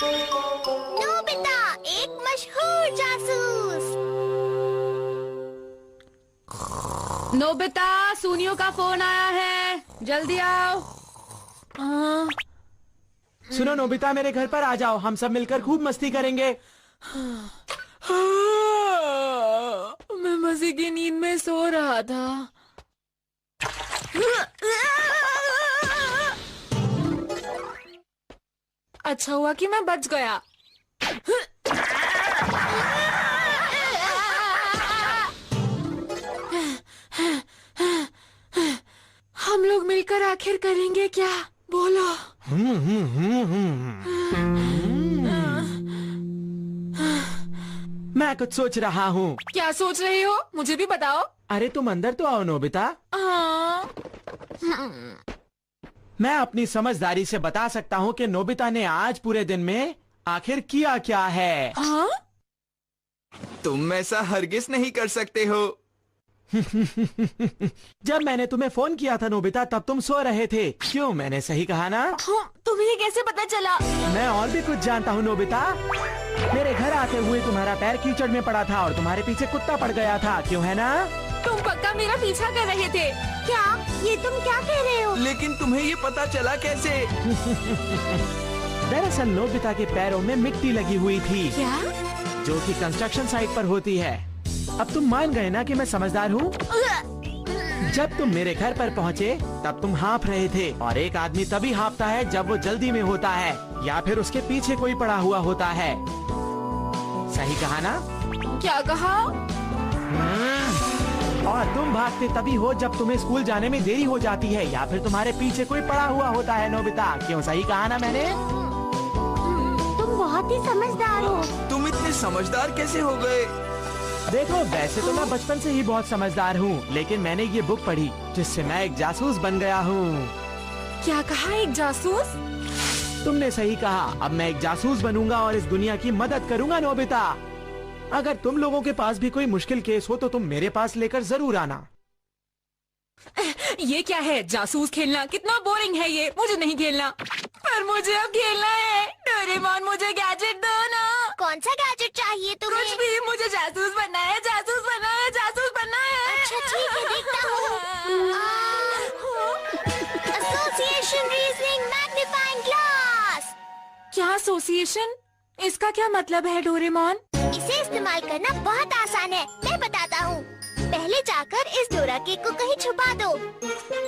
Nobita, एक मशहूर जासूस। नोबिता, सुनियो का फोन आया है, जल्दी आओ। सुनो नोबिता, मेरे घर पर आ जाओ, हम सब मिलकर खूब मस्ती करेंगे। मैं मजे की नींद में सो रहा था। अच्छा हुआ कि मैं बच गया। हम लोग मिलकर आखिर करेंगे क्या? बोलो। मैं कुछ सोच रहा हूँ। क्या सोच रही हो? मुझे भी बताओ। अरे तुम अंदर तो आओ नोबिता। मैं अपनी समझदारी से बता सकता हूँ कि नोबिता ने आज पूरे दिन में आखिर किया क्या है। हाँ? तुम ऐसा हरगिज नहीं कर सकते हो। जब मैंने तुम्हें फोन किया था नोबिता, तब तुम सो रहे थे। क्यों, मैंने सही कहा ना? हाँ, तुम्हें ये कैसे पता चला? मैं और भी कुछ जानता हूँ नोबिता। मेरे घर आते हुए तुम्हारा पैर कीचड़ में पड़ा था और तुम्हारे पीछे कुत्ता पड़ गया था, क्यों है ना? तुम पक्का मेरा पीछा कर रहे थे। क्या? ये तुम क्या कह रहे हो? लेकिन तुम्हें ये पता चला कैसे? दरअसल नोबिता के पैरों में मिट्टी लगी हुई थी। क्या? जो कि कंस्ट्रक्शन साइट पर होती है। अब तुम मान गए ना कि मैं समझदार हूँ। जब तुम मेरे घर पर पहुँचे तब तुम हाँफ रहे थे, और एक आदमी तभी हाँफता है जब वो जल्दी में होता है या फिर उसके पीछे कोई पड़ा हुआ होता है। सही कहा ना? क्या कहा? और तुम भागते तभी हो जब तुम्हें स्कूल जाने में देरी हो जाती है या फिर तुम्हारे पीछे कोई पड़ा हुआ होता है नोबिता। क्यों, सही कहा ना मैंने? तुम बहुत ही समझदार हो। तुम इतने समझदार कैसे हो गए? देखो, वैसे तो मैं बचपन से ही बहुत समझदार हूँ, लेकिन मैंने ये बुक पढ़ी जिससे मैं एक जासूस बन गया हूँ। क्या कहा? एक जासूस? तुमने सही कहा। अब मैं एक जासूस बनूंगा और इस दुनिया की मदद करूंगा नोबिता। अगर तुम लोगों के पास भी कोई मुश्किल केस हो तो तुम मेरे पास लेकर जरूर आना। ये क्या है? जासूस खेलना कितना बोरिंग है ये। मुझे नहीं खेलना। पर मुझे अब खेलना है। डोरेमोन, मुझे गैजेट दो ना। कौन सा गैजेट चाहिए तुम्हें? कुछ भी, मुझे जासूस बनना है, जासूस बनना है, जासूस बनना है। अच्छा ठीक है, देखता हूँ। Association reasoning magnifying glass. क्या एसोसिएशन? इसका क्या मतलब है डोरेमोन? इसे इस्तेमाल करना बहुत आसान है, मैं बताता हूँ। पहले जाकर इस डोरा केक को कहीं छुपा दो।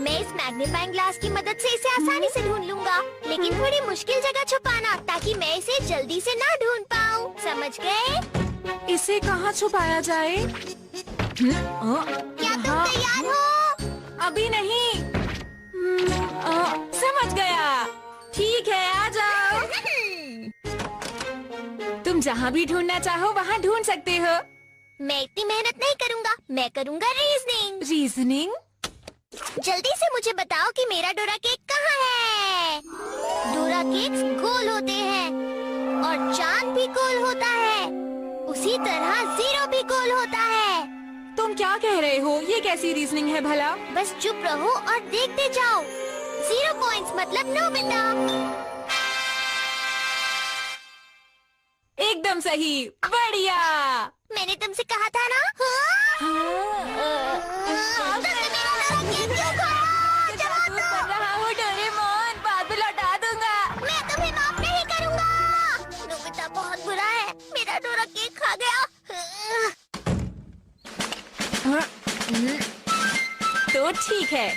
मैं इस मैग्नीफाइंग ग्लास की मदद से इसे आसानी से ढूंढ लूंगा, लेकिन थोड़ी मुश्किल जगह छुपाना ताकि मैं इसे जल्दी से ना ढूंढ पाऊँ। समझ गए? इसे कहाँ छुपाया जाए? क्या तुम तैयार हो? अभी नहीं। समझ गया। ठीक है, आ जाओ। तुम जहाँ भी ढूंढना चाहो वहाँ ढूंढ सकते हो। मैं इतनी मेहनत नहीं करूँगा, मैं करूँगा रीजनिंग। रीजनिंग? जल्दी से मुझे बताओ कि मेरा डोरा केक कहाँ है? डोरा केक्स गोल होते हैं और चांद भी गोल होता है। उसी तरह जीरो भी गोल होता है। तुम क्या कह रहे हो? ये कैसी रीजनिंग है भला? बस चुप रहो और देखते जाओ। 0 पॉइंट्स मतलब नोबिता। एकदम सही, बढ़िया। मैंने तुमसे कहा था ना। तुमने मेरा डोरा केक क्यों खोया? जवाब दो। कर रहा हूँ डोरेमोन, बाद में लौटा दूंगा। मैं तुम्हें माफ नहीं करूँगा। नोबिता बहुत बुरा है, मेरा डोरा केक खा गया। तो ठीक है।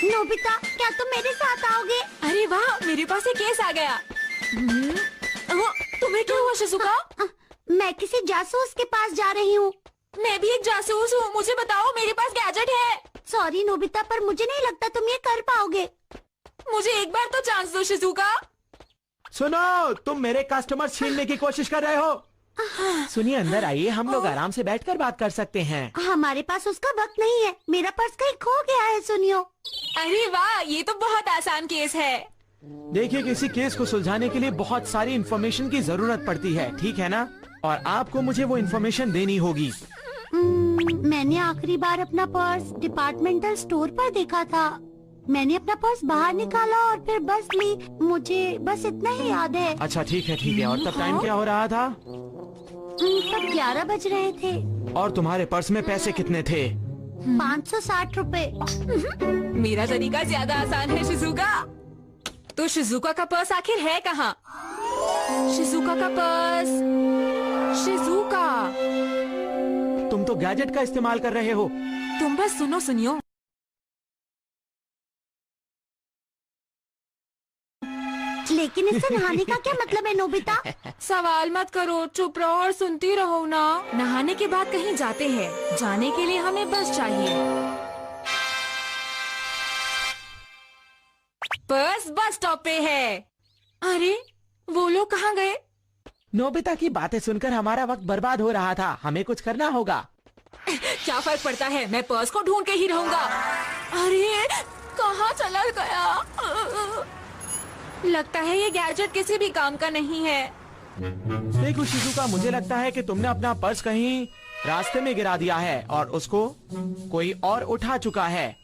नोबिता, क्या तुम मेरे साथ आओगे? अरे वाह, मेरे पास एक केस आ गया। तुम्हें क्या हुआ शिजुका? मैं किसी जासूस के पास जा रही हूँ। मैं भी एक जासूस हूँ, मुझे बताओ, मेरे पास गैजेट है। सॉरी नोबिता, पर मुझे नहीं लगता तुम ये कर पाओगे। मुझे एक बार तो चांस दो शिजुका। सुनो, तुम मेरे कस्टमर छीनने की कोशिश कर रहे हो। सुनिए, अंदर आइए, हम लोग आराम से बैठकर बात कर सकते हैं। हमारे पास उसका वक्त नहीं है, मेरा पर्स कहीं खो गया है। सुनियो। अरे वाह, ये तो बहुत आसान केस है। देखिए, किसी केस को सुलझाने के लिए बहुत सारी इन्फॉर्मेशन की जरूरत पड़ती है, ठीक है ना? और आपको मुझे वो इन्फॉर्मेशन देनी होगी। मैंने आखिरी बार अपना पर्स डिपार्टमेंटल स्टोर पर देखा था। मैंने अपना पर्स बाहर निकाला और फिर बस ली। मुझे बस इतना ही याद है। अच्छा ठीक है। और तब टाइम क्या हो रहा था? तब 11 बज रहे थे। और तुम्हारे पर्स में पैसे कितने थे? 560 रुपए। मेरा तरीका ज्यादा आसान है शिजुका। तो शिजुका का पर्स आखिर है कहाँ? शिजुका का पर्स। शिजुका, तुम तो गैजेट का इस्तेमाल कर रहे हो। तुम बस सुनियो। लेकिन इससे नहाने का क्या मतलब है नोबिता? सवाल मत करो, चुप रहो और सुनती रहो ना। नहाने के बाद कहीं जाते हैं, जाने के लिए हमें बस चाहिए। बस स्टॉप पे है। अरे वो लोग कहाँ गए? नोबिता की बातें सुनकर हमारा वक्त बर्बाद हो रहा था। हमें कुछ करना होगा। क्या फर्क पड़ता है, मैं पर्स को ढूंढ के ही रहूंगा। अरे कहाँ चला गया? लगता है ये गैजेट किसी भी काम का नहीं है। देखो शिजुका, मुझे लगता है कि तुमने अपना पर्स कहीं रास्ते में गिरा दिया है और उसको कोई और उठा चुका है।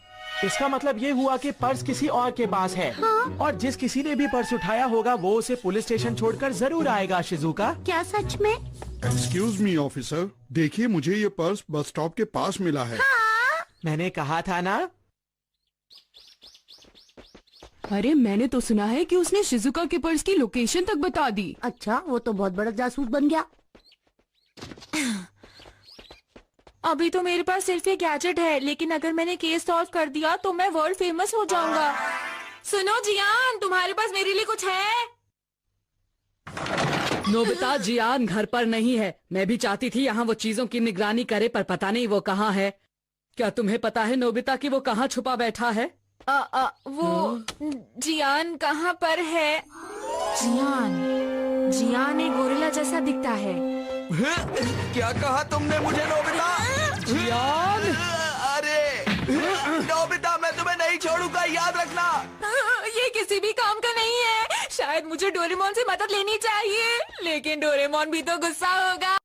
इसका मतलब ये हुआ कि पर्स किसी और के पास है। हाँ? और जिस किसी ने भी पर्स उठाया होगा वो उसे पुलिस स्टेशन छोड़कर जरूर आएगा। शिजुका, क्या सच में? एक्सक्यूज मी ऑफिसर, देखिए मुझे ये पर्स बस स्टॉप के पास मिला है। हाँ? मैंने कहा था ना। अरे मैंने तो सुना है कि उसने शिजुका के पर्स की लोकेशन तक बता दी। अच्छा, वो तो बहुत बड़ा जासूस बन गया। अभी तो मेरे पास सिर्फ ये गैजेट है, लेकिन अगर मैंने केस सॉल्व कर दिया तो मैं वर्ल्ड फेमस हो जाऊंगा। सुनो जियान, तुम्हारे पास मेरे लिए कुछ है? नोबिता, जियान घर पर नहीं है। मैं भी चाहती थी यहाँ वो चीजों की निगरानी करे, पर पता नहीं वो कहाँ है। क्या तुम्हें पता है नोबिता कि वो कहाँ छुपा बैठा है? वो जियान कहाँ पर है? जियान एक गोरिल्ला जैसा दिखता है। क्या कहा तुमने मुझे नोबिता? जियान! अरे नोबिता, मैं तुम्हें नहीं छोड़ूंगा, याद रखना। ये किसी भी काम का नहीं है। शायद मुझे डोरेमोन से मदद लेनी चाहिए, लेकिन डोरेमोन भी तो गुस्सा होगा।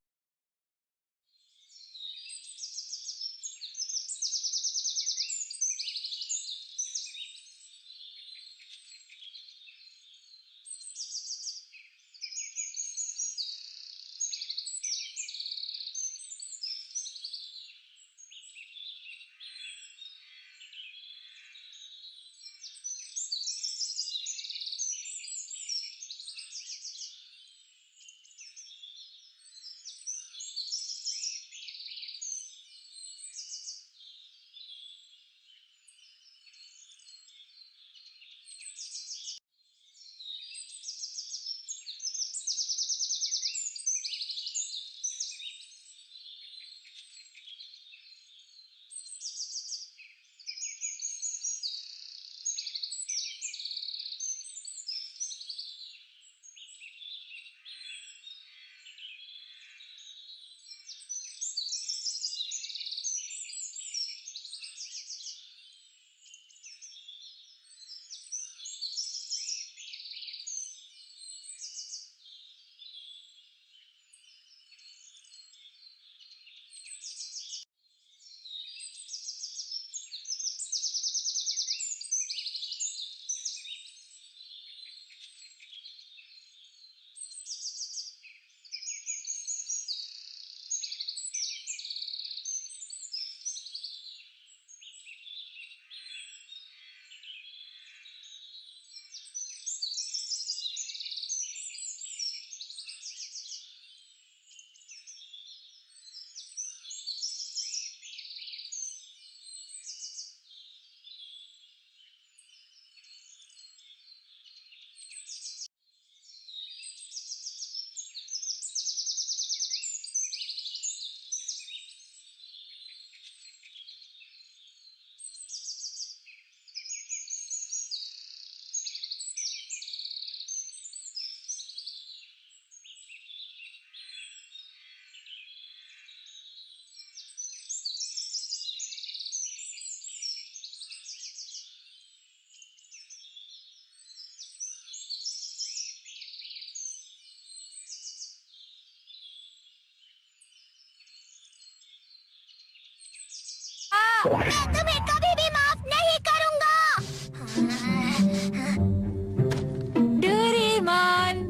मैं तुम्हें कभी भी माफ नहीं करूंगा।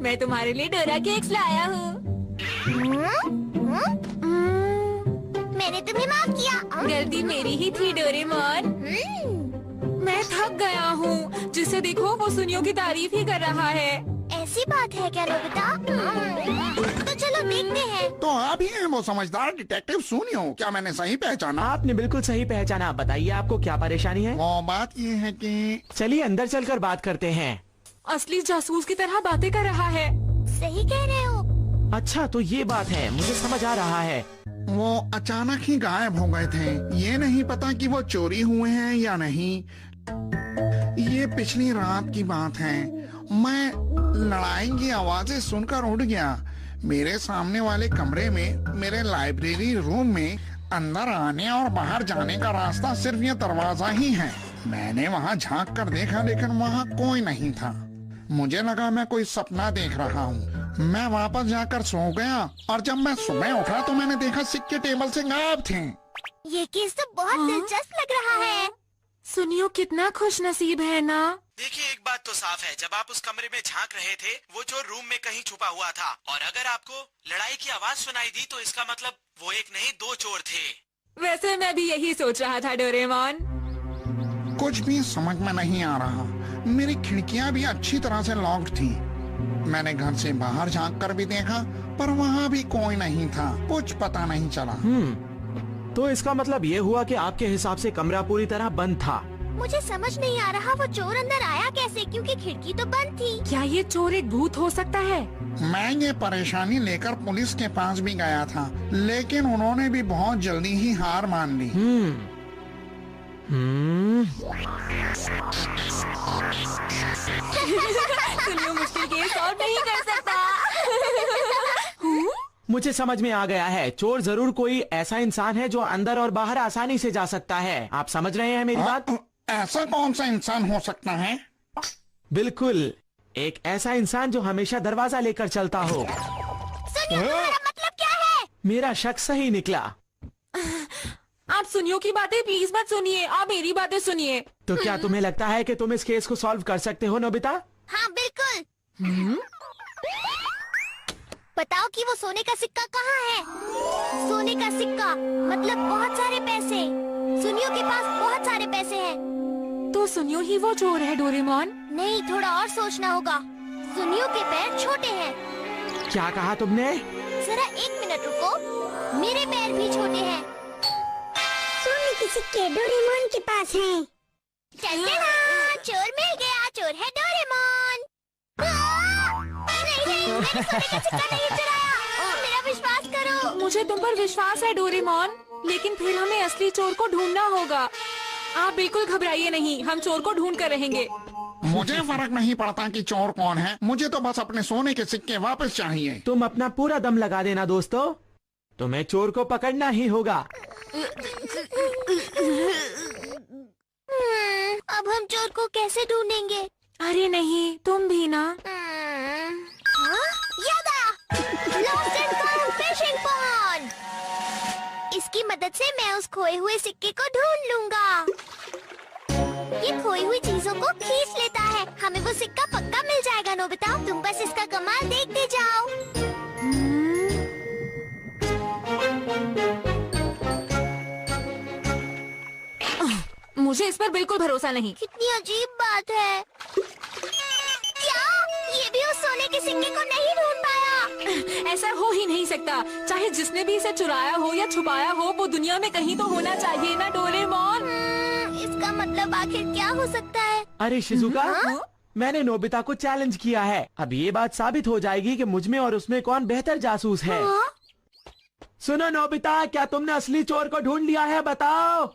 मैं तुम्हारे लिए डोरा केक्स लाया हूँ। मैंने तुम्हें माफ किया। गलती मेरी ही थी डोरेमोन। मैं थक गया हूँ। जिसे देखो वो सुनियो की तारीफ ही कर रहा है। ऐसी बात है क्या नोबिता? तो चलो देखते हैं। तो आप ही हैं वो समझदार डिटेक्टिव सुनियो, क्या मैंने सही पहचाना? आपने बिल्कुल सही पहचाना। बताइए आपको क्या परेशानी है? वो बात ये है कि चलिए अंदर चलकर बात करते हैं। असली जासूस की तरह बातें कर रहा है। सही कह रहे हो। अच्छा तो ये बात है, मुझे समझ आ रहा है। वो अचानक ही गायब हो गए थे। ये नहीं पता कि वो चोरी हुए हैं या नहीं। ये पिछली रात की बात है। मैं लड़ाई की आवाजें सुनकर उठ गया। मेरे सामने वाले कमरे में, मेरे लाइब्रेरी रूम में अंदर आने और बाहर जाने का रास्ता सिर्फ ये दरवाजा ही है। मैंने वहाँ झांक कर देखा, लेकिन वहाँ कोई नहीं था। मुझे लगा मैं कोई सपना देख रहा हूँ। मैं वापस जाकर सो गया और जब मैं सुबह उठा तो मैंने देखा सिक्के टेबल से गायब थे। ये केस तो बहुत दिलचस्प लग रहा है। सुनियो कितना खुश नसीब है ना। देखिए एक बात तो साफ है, जब आप उस कमरे में झांक रहे थे वो चोर रूम में कहीं छुपा हुआ था, और अगर आपको लड़ाई की आवाज सुनाई दी तो इसका मतलब वो एक नहीं 2 चोर थे। वैसे मैं भी यही सोच रहा था डोरेमोन। कुछ भी समझ में नहीं आ रहा। मेरी खिड़कियां भी अच्छी तरह से लॉक्ड थी। मैंने घर से बाहर झांक कर भी देखा, पर वहाँ भी कोई नहीं था। कुछ पता नहीं चला। तो इसका मतलब ये हुआ कि आपके हिसाब से कमरा पूरी तरह बंद था। मुझे समझ नहीं आ रहा वो चोर अंदर आया कैसे, क्योंकि खिड़की तो बंद थी। क्या ये चोर एक भूत हो सकता है? मैं ये परेशानी लेकर पुलिस के पास भी गया था, लेकिन उन्होंने भी बहुत जल्दी ही हार मान ली। सुनियो मुश्किल केस सॉल्व नहीं कर सकता। मुझे समझ में आ गया है, चोर जरूर कोई ऐसा इंसान है जो अंदर और बाहर आसानी से जा सकता है। आप समझ रहे हैं मेरी बात? ऐसा कौन सा इंसान हो सकता है? बिल्कुल, एक ऐसा इंसान जो हमेशा दरवाजा लेकर चलता हो। सुनियो तुम्हारा मतलब क्या है? मेरा शक सही निकला। आप सुनियो की बातें प्लीज मत सुनिए, आप मेरी बातें सुनिए। तो क्या तुम्हें लगता है कि तुम इस केस को सॉल्व कर सकते हो नोबिता? हाँ बिल्कुल। बताओ कि वो सोने का सिक्का कहाँ है? सोने का सिक्का मतलब बहुत सारे पैसे। सुनियो के पास बहुत सारे पैसे हैं। तो सुनियो ही वो चोर है डोरेमोन? नहीं, थोड़ा और सोचना होगा। सुनियो के पैर छोटे हैं। क्या कहा तुमने? जरा 1 मिनट रुको, मेरे पैर भी छोटे हैं। सोने के सिक्के डोरेमोन के पास हैं। चोर मिल गया, चोर है डोरेमोन। नहीं, मैंने सोने का सिक्का नहीं चुराया। मेरा विश्वास करो। मुझे तुम पर विश्वास है डोरेमोन, लेकिन फिर हमें असली चोर को ढूंढना होगा। आप बिल्कुल घबराइए नहीं, हम चोर को ढूंढ कर रहेंगे। मुझे फर्क नहीं पड़ता कि चोर कौन है, मुझे तो बस अपने सोने के सिक्के वापस चाहिए। तुम अपना पूरा दम लगा देना दोस्तों, तुम्हें चोर को पकड़ना ही होगा। अब हम चोर को कैसे ढूंढेंगे? अरे नहीं, तुम भी ना। याद आया, lost and found fishing pond. इसकी मदद से मैं उस खोए हुए सिक्के को ढूंढ लूंगा। ये खोई हुई चीजों को खींच लेता है, हमें वो सिक्का पक्का मिल जाएगा। नोबिता, तुम बस इसका कमाल देखते जाओ। मुझे इस पर बिल्कुल भरोसा नहीं। कितनी अजीब बात है। क्या ये भी उस सोने के सिक्के को नहीं ढूंढ पाया? ऐसा हो ही नहीं सकता। चाहे जिसने भी इसे चुराया हो या छुपाया हो, वो दुनिया में कहीं तो होना चाहिए ना डोरेमोन। इसका मतलब आखिर क्या हो सकता है? अरे शिजुका, मैंने नोबिता को चैलेंज किया है। अब ये बात साबित हो जाएगी कि मुझ में और उसमें कौन बेहतर जासूस है। सुनो नोबिता, क्या तुमने असली चोर को ढूंढ लिया है? बताओ।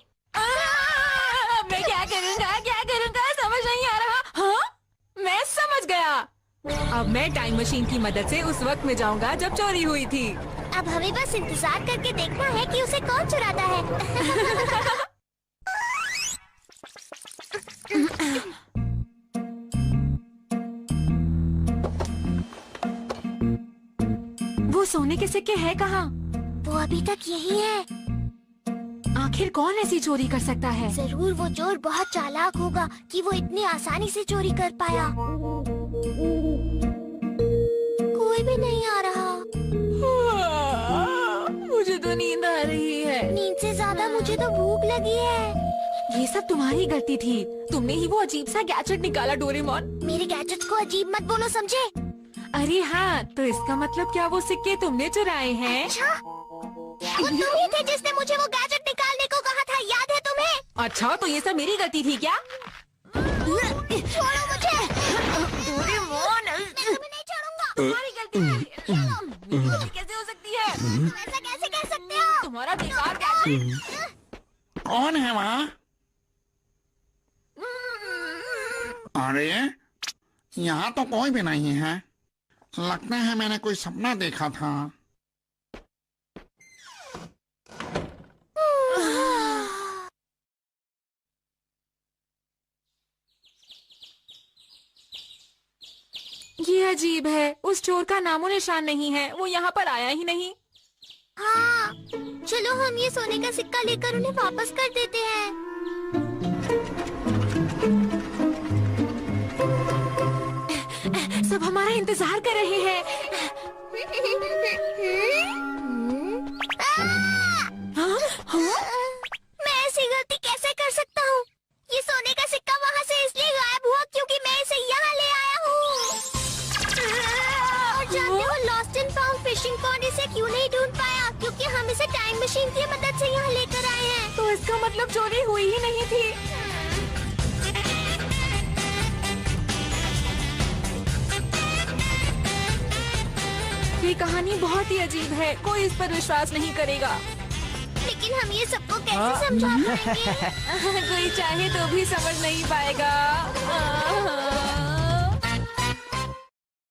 मैं क्या करूँगा समझ नहीं आ रहा। हाँ, मैं समझ गया। अब मैं टाइम मशीन की मदद से उस वक्त में जाऊंगा जब चोरी हुई थी। अब हमें बस इंतजार करके देखना है कि उसे कौन चुराता है। वो सोने के सिक्के है कहाँ? वो अभी तक यही है। आखिर कौन ऐसी चोरी कर सकता है? जरूर वो चोर बहुत चालाक होगा कि वो इतनी आसानी से चोरी कर पाया। लगी है। ये सब तुम्हारी गलती थी। तुमने ही वो अजीब सा गैजेट निकाला डोरेमोन। मेरे गैजेट्स को अजीब मत बोलो, समझे? अरे हाँ, तो इसका मतलब क्या वो सिक्के तुमने चुराए हैं? अच्छा, वो तुम ही थे जिसने मुझे वो गैजेट निकालने को कहा था, याद है तुम्हें? अच्छा, तो ये सब मेरी गलती थी क्या? छोड़ो मुझे। डोरेमोन, मैं तुम्हें नहीं छोड़ूंगा। तुम्हारी गलती है। मेरी गलती कैसे हो सकती है? तुम ऐसा कैसे कह सकते हो? तुम्हारा बेकार गैजेट। कौन है वहाँ? अरे यहाँ तो कोई भी नहीं है। लगता है मैंने कोई सपना देखा था। ये अजीब है, उस चोर का नामो निशान नहीं है। वो यहाँ पर आया ही नहीं। हाँ, चलो हम ये सोने का सिक्का लेकर उन्हें वापस कर देते हैं। सब हमारा इंतजार कर रहे हैं। हाँ? हाँ? मैं ऐसी गलती कैसे कर सकता हूँ? ये सोने का सिक्का वहाँ से इसलिए गायब हुआ क्योंकि मैं इसे यहाँ ले आया हूँ। और जानते हो, lost and found fishing pond इसे क्यों नहीं ढूंढ पाया? क्योंकि हम इसे टाइम मशीन की मदद से यहाँ लेकर आए हैं। तो इसका मतलब चोरी हुई ही नहीं थी। ये कहानी बहुत ही अजीब है। कोई इस पर विश्वास नहीं करेगा। लेकिन हम ये सबको कैसे समझा पाएंगे? कोई चाहे तो भी समझ नहीं पाएगा।